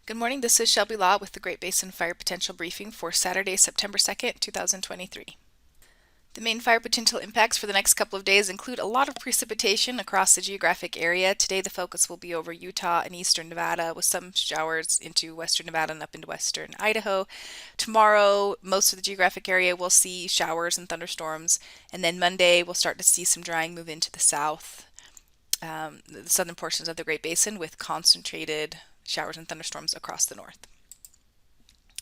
Good morning, this is Shelby Law with the Great Basin Fire Potential Briefing for Saturday, September 2nd, 2023. The main fire potential impacts for the next couple of days include a lot of precipitation across the geographic area. Today the focus will be over Utah and eastern Nevada with some showers into western Nevada and up into western Idaho. Tomorrow, most of the geographic area will see showers and thunderstorms, and then Monday we'll start to see some drying move into the south, the southern portions of the Great Basin with concentrated showers and thunderstorms across the north.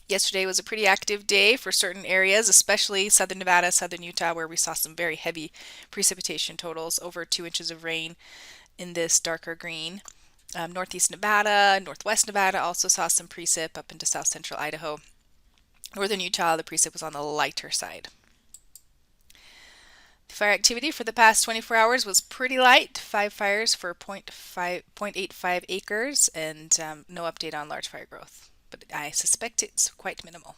Yesterday was a pretty active day for certain areas, especially southern Nevada, southern Utah, where we saw some very heavy precipitation totals, over 2 inches of rain in this darker green. Northeast Nevada, northwest Nevada also saw some precip up into south central Idaho. Northern Utah, the precip was on the lighter side. The fire activity for the past 24 hours was pretty light. 5 fires for 0.85 acres and no update on large fire growth, but I suspect it's quite minimal.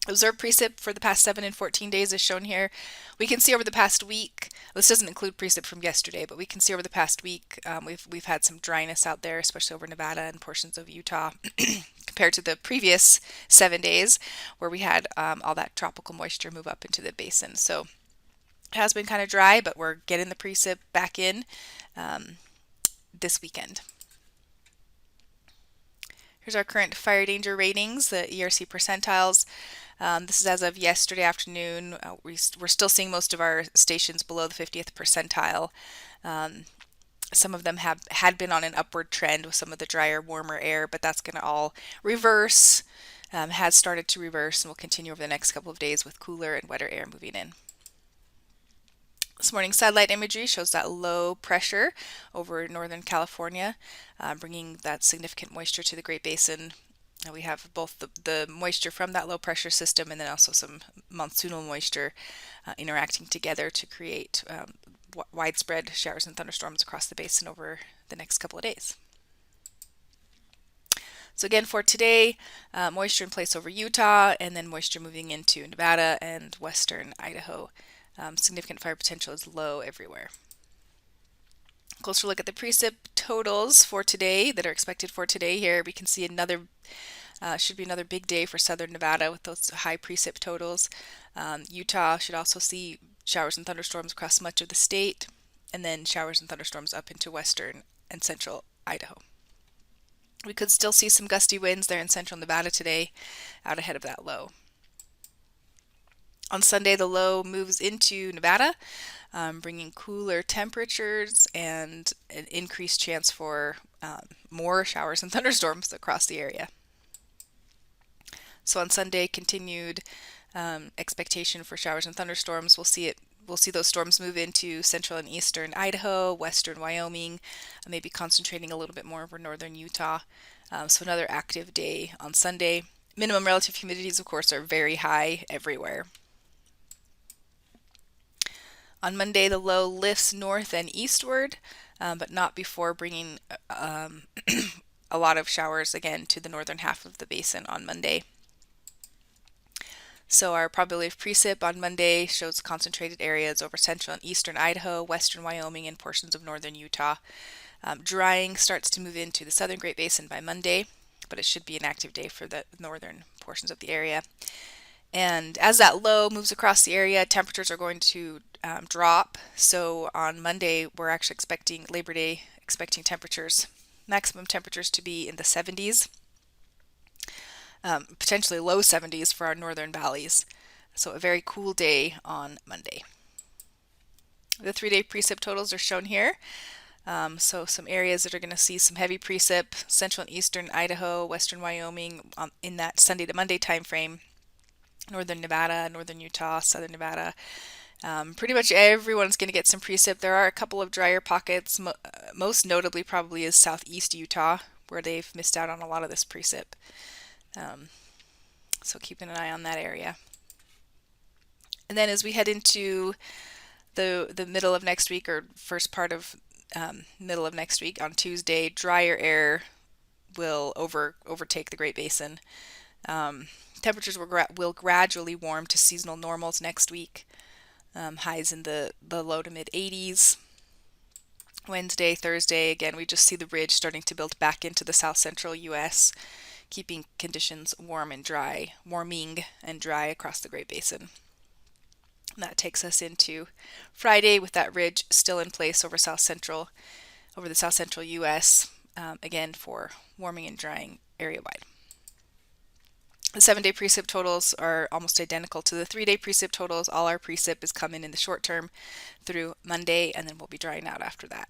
Observed precip for the past 7 and 14 days is shown here. We can see over the past week, this doesn't include precip from yesterday, but we can see over the past week we've had some dryness out there, especially over Nevada and portions of Utah compared to the previous 7 days where we had all that tropical moisture move up into the basin. So it has been kind of dry, but we're getting the precip back in this weekend. Here's our current fire danger ratings, the ERC percentiles. This is as of yesterday afternoon. We're still seeing most of our stations below the 50th percentile. Some of them had been on an upward trend with some of the drier, warmer air, but that's going to all reverse, has started to reverse, and will continue over the next couple of days with cooler and wetter air moving in. This morning's satellite imagery shows that low pressure over Northern California, bringing that significant moisture to the Great Basin. We have both the moisture from that low pressure system and then also some monsoonal moisture interacting together to create widespread showers and thunderstorms across the basin over the next couple of days. So again, for today, moisture in place over Utah and then moisture moving into Nevada and western Idaho. Significant fire potential is low everywhere. Closer look at the precip totals for today that are expected for today. Here we can see should be another big day for southern Nevada with those high precip totals. Utah should also see showers and thunderstorms across much of the state, and then showers and thunderstorms up into western and central Idaho. We could still see some gusty winds there in central Nevada today, out ahead of that low. On Sunday, the low moves into Nevada, bringing cooler temperatures and an increased chance for more showers and thunderstorms across the area. So on Sunday, continued expectation for showers and thunderstorms. We'll see those storms move into central and eastern Idaho, western Wyoming, maybe concentrating a little bit more over northern Utah. So another active day on Sunday. Minimum relative humidities, of course, are very high everywhere. On Monday, the low lifts north and eastward, but not before bringing a lot of showers again to the northern half of the basin on Monday. So our probability of precip on Monday shows concentrated areas over central and eastern Idaho, western Wyoming, and portions of northern Utah. Drying starts to move into the southern Great Basin by Monday, but it should be an active day for the northern portions of the area. And as that low moves across the area, temperatures are going to drop. So on Monday, we're actually expecting Labor Day, maximum temperatures to be in the 70s, potentially low 70s for our northern valleys. So a very cool day on Monday. The 3-day precip totals are shown here. So some areas that are going to see some heavy precip, central and eastern Idaho, western Wyoming in that Sunday to Monday time frame. Northern Nevada, northern Utah, southern Nevada. Pretty much everyone's going to get some precip. There are a couple of drier pockets, most notably probably is southeast Utah, where they've missed out on a lot of this precip. So keeping an eye on that area. And then as we head into the middle of next week, or first part of middle of next week on Tuesday, drier air will overtake the Great Basin. Temperatures will gradually warm to seasonal normals next week. Highs in the low to mid 80s. Wednesday, Thursday, again, we just see the ridge starting to build back into the south central U.S., keeping conditions warming and dry across the Great Basin. And that takes us into Friday with that ridge still in place over the south central U.S., again for warming and drying area-wide. The 7-day precip totals are almost identical to the 3-day precip totals. All our precip is coming in the short term through Monday, and then we'll be drying out after that.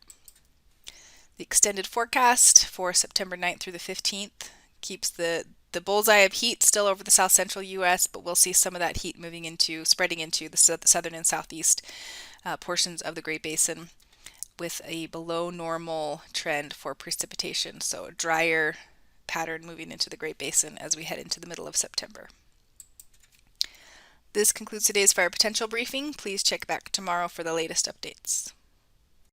The extended forecast for September 9th through the 15th keeps the bullseye of heat still over the south central U.S., but we'll see some of that heat spreading into the southern and southeast portions of the Great Basin with a below normal trend for precipitation, so a drier pattern moving into the Great Basin as we head into the middle of September. This concludes today's fire potential briefing. Please check back tomorrow for the latest updates.